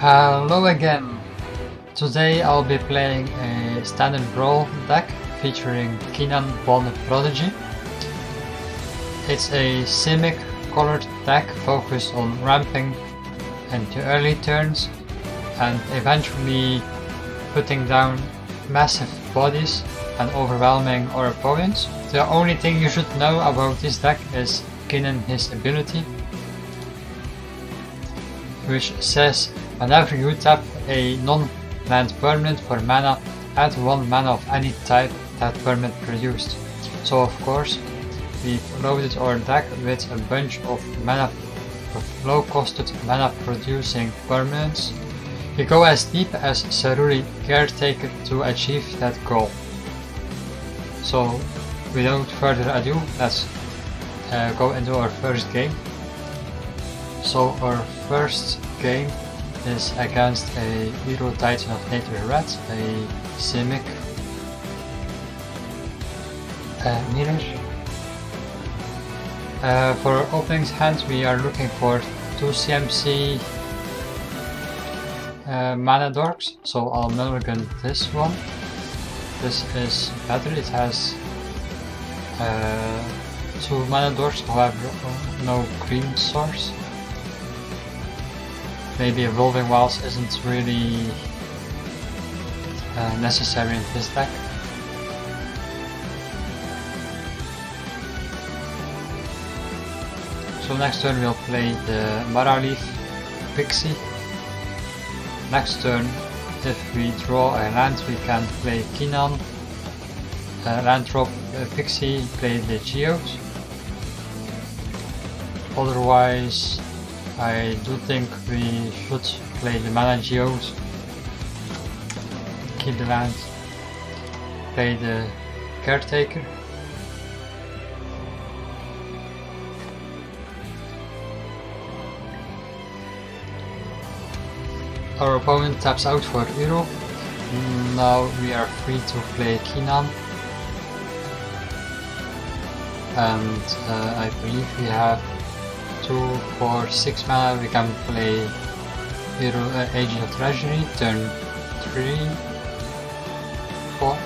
Hello again! Today I'll be playing a standard brawl deck featuring Kinnan Prodigy. It's a Simic colored deck focused on ramping into early turns and eventually putting down massive bodies and overwhelming our opponents. The only thing you should know about this deck is Kinnan his ability, which says whenever you tap a non-land permanent for mana, add 1 mana of any type that permanent produced. So of course, we've loaded our deck with a bunch of low-costed mana producing permanents. We go as deep as Saruri Caretaker to achieve that goal. So without further ado, let's go into our first game. So our first game is against a Hero Titan of Nature Red, a Simic mirror. For our opening's hand we are looking for 2 CMC mana dorks, so I'll mulligan this one. This is better, it has 2 mana dorks, however no green source. Maybe Evolving Wilds isn't really necessary in this deck. So next turn we'll play the Mara Leaf Pixie. Next turn, if we draw a land, we can play Kinnan, land drop Pixie, play the Geodes. Otherwise, I do think we should play the mana Geodes, keep the land, play the Caretaker. Our opponent taps out for Uro. Now we are free to play Kinnan. And I believe we have 2, 4, 6 mana. We can play Agent of Treasury, turn 3, 4.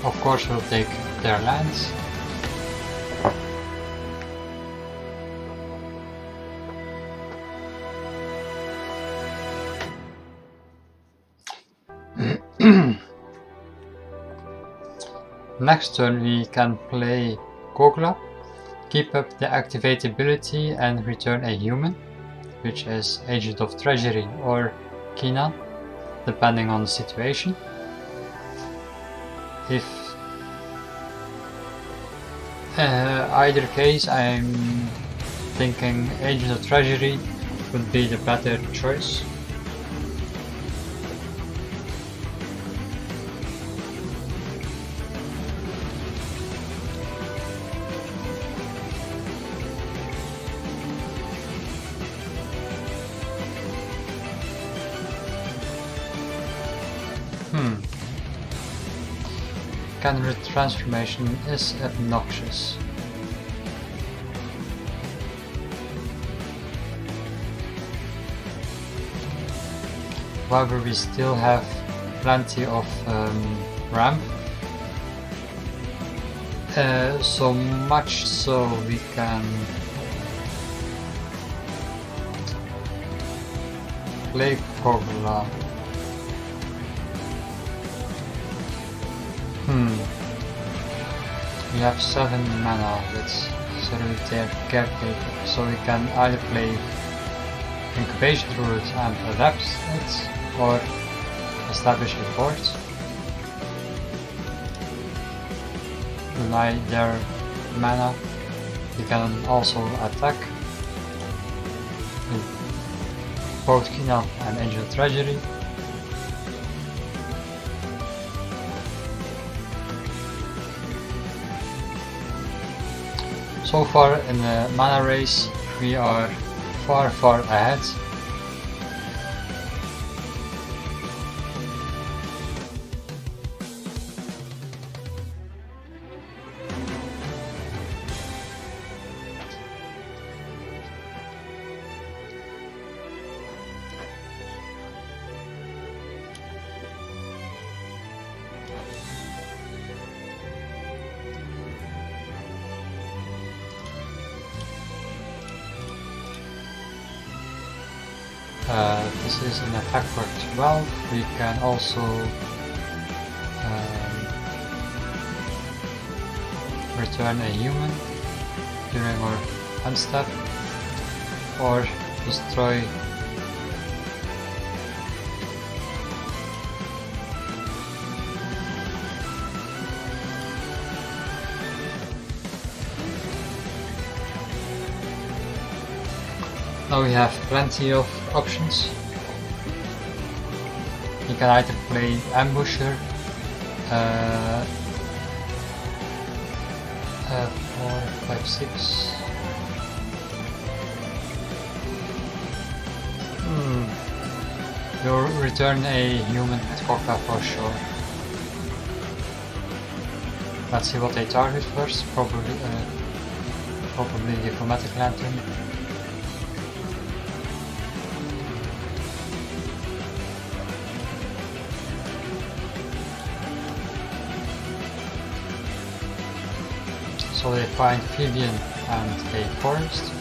Of course we'll take their lands. Next turn we can play Kogla, keep up the activate ability and return a human, which is Agent of Treasury or Kinnan, depending on the situation. If either case, I'm thinking Agent of Treasury would be the better choice. Candidate transformation is obnoxious. However, we still have plenty of ramp. So much so we can play Kogla. We have 7 mana with Solitaire Caretaker, so we can either play Incubation Druid and adapt it, or establish a fort, deny their mana. We can also attack with both Kinnan and Angel Treasury. So far in the mana race we are far ahead. This is an attack for 12. We can also return a human during our end step, or destroy Now we have plenty of options. You can either play Ambusher, 4, 5, 6. You'll return a human at Coca for sure. Let's see what they target first. Probably the Chromatic Lantern. So they find Vivian and a forest.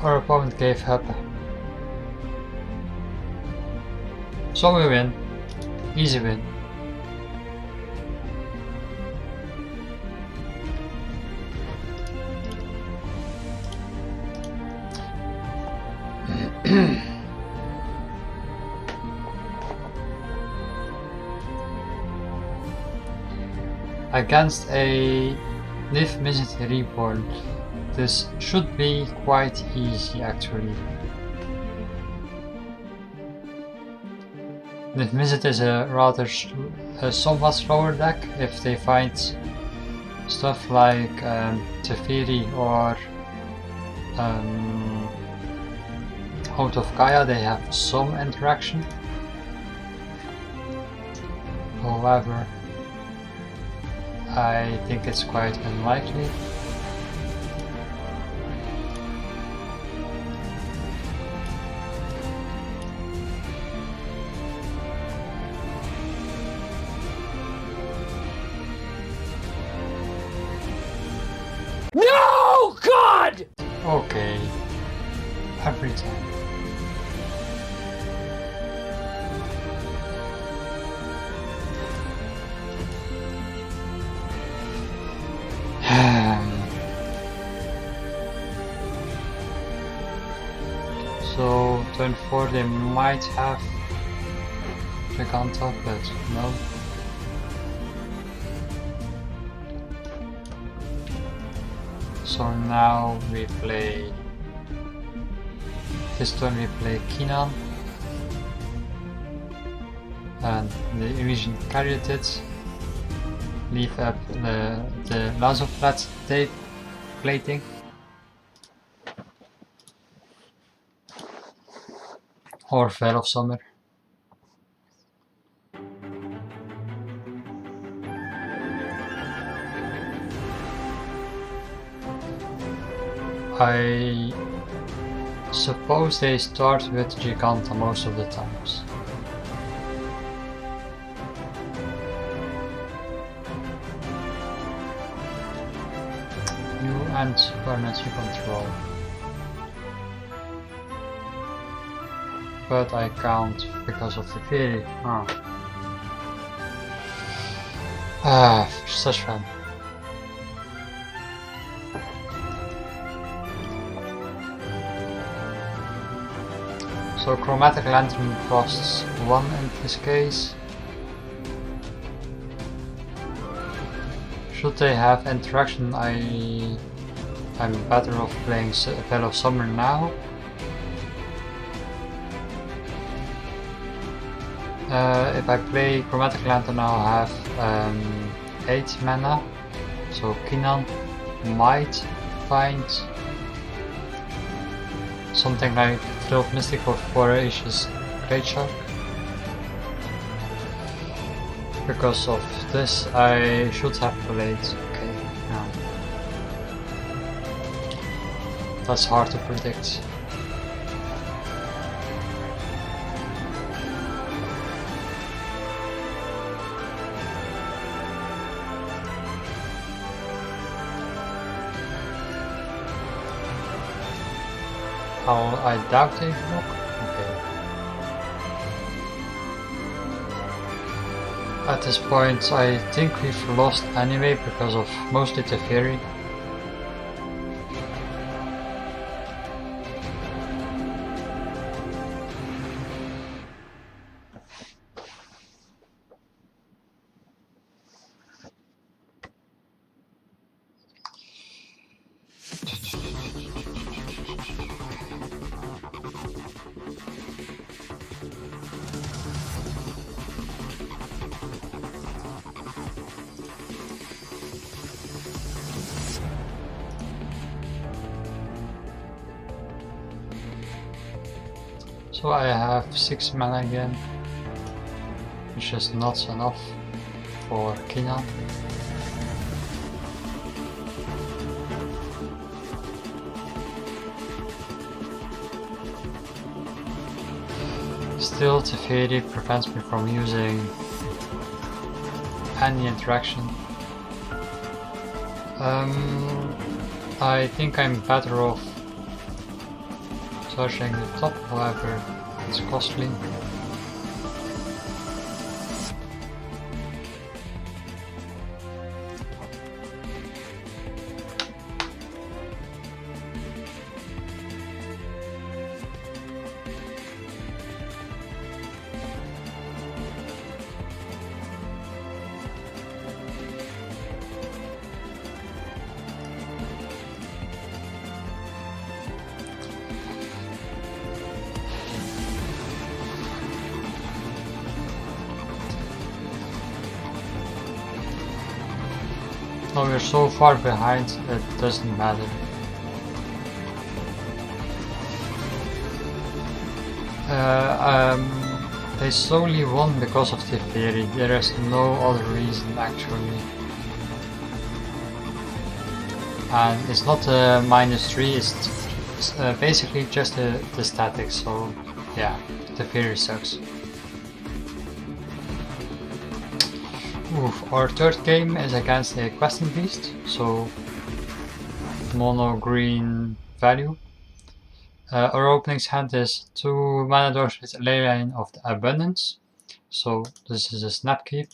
Our opponent gave up. So we win. Easy win. Against a Live Mizzet Reborn. This should be quite easy actually. Live Mizzet is a rather somewhat slower deck. If they find stuff like Teferi or Out of Gaia, they have some interaction. However, I think it's quite unlikely. No! God! Okay. Every time. So turn 4 they might have Giganta, but no. So now we play, this turn we play Kinnan, and the illusion carried it, leave up the Lazoflat tape plating. Or Veil of Summer. I suppose they start with Giganta most of the times. You and Supernatural Control. But I can't because of the theory. Such fun. So Chromatic Lantern costs 1 in this case. Should they have interaction, I'm better off playing Veil of Summer now. If I play Chromatic Lantern, I'll have 8 mana, So Kinnan might find something like Frilled Mystic or Voracious Great Shark. Because of this, I should have played. Okay, now that's hard to predict. I doubt they block. Okay. At this point, I think we've lost anyway because of mostly the Teferi. So I have 6 mana again, which is not enough for Kinnan. Still, Teferi prevents me from using any interaction. I think I'm better off searching the top, however it's costly. Now we're so far behind, it doesn't matter. They solely won because of Teferi, there is no other reason actually. And it's not a -3, it's basically just the statics, so yeah, Teferi sucks. Oof, our third game is against a Questing Beast, so mono green value. Our opening's hand is 2 mana dorks with Leyline of the Abundance, so this is a snap keep.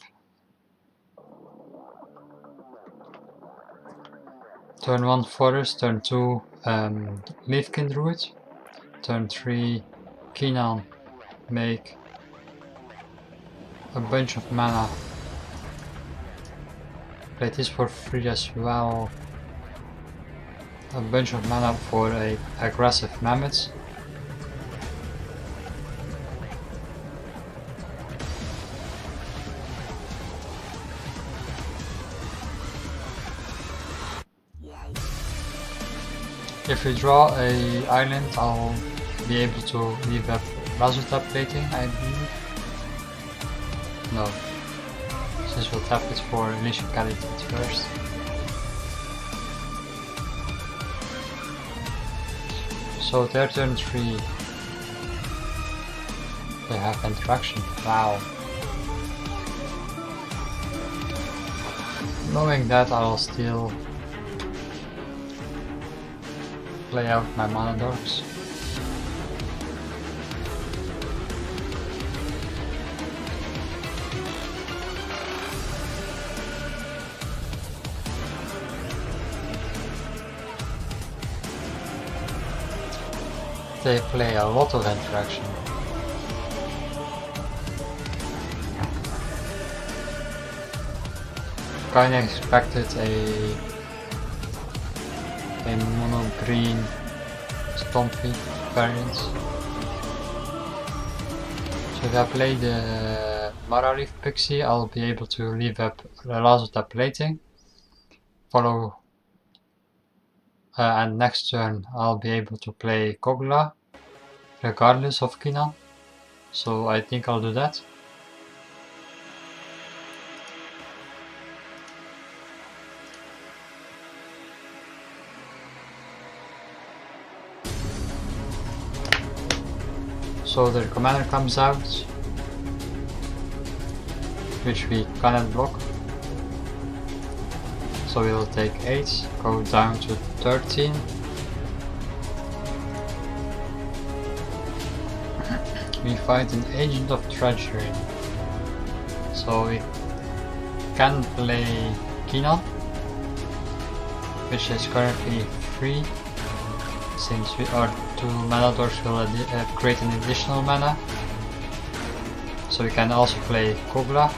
Turn 1 Forest, turn 2 Leafkin Druid, turn 3 Kinnan, make a bunch of mana. Play this for free as well. A bunch of mana for a aggressive Mammoth. If we draw a island, I'll be able to leave up Razu tap plating, I believe. No. Since we'll tap it for Initial Caliphate first. So their turn 3. They have interaction. Wow. Knowing that, I'll still play out my mana dorks. They play a lot of interaction. Kinda expected a mono green Stompy variant. So if I play the Mara Leaf Pixie, I'll be able to leave up Lazota plating follow and next turn I'll be able to play Kogla regardless of Kinnan, so I think I'll do that. So their commander comes out, which we cannot block. So we'll take 8, go down to 13. We fight an Agent of Treachery. So we can play Kinnan, which is currently free, since our 2 mana dorks will create an additional mana. So we can also play Kogla,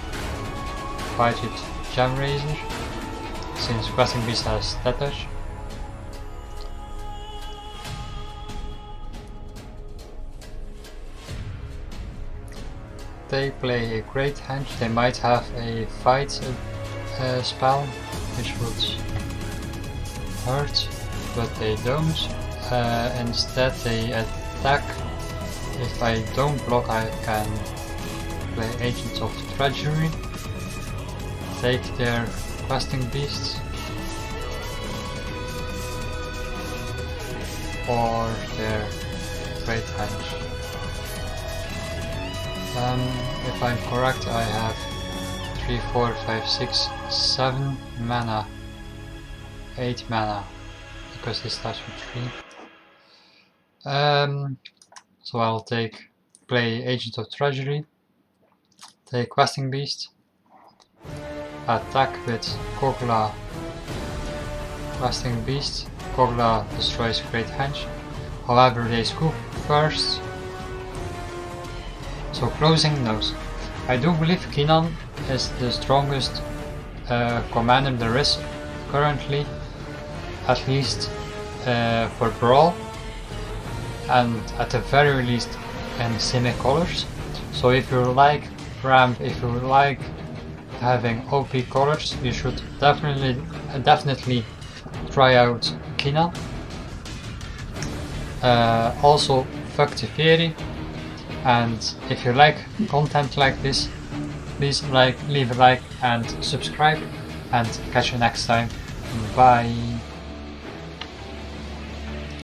fight with Gem Razor, since Questing Beast has Tether. They play a Great Henge. They might have a fight spell, which would hurt, but they don't. Instead they attack. If I don't block, I can play Agents of Treachery, take their Questing Beasts, or their Great Henge. If I'm correct, I have 3, 4, 5, 6, 7 mana, 8 mana, because this starts with 3. So I'll play Agent of Treasury, take Questing Beast, attack with Kogla Questing Beast. Kogla destroys Great Henge, however they scoop first. So closing nose. I do believe Kinnan is the strongest commander there is currently, at least for Brawl, and at the very least in Simic colors. So if you like ramp, if you like having OP colors, you should definitely try out Kinnan. Also fuck Teferi. And if you like content like this, please leave a like and subscribe, and catch you next time. Bye.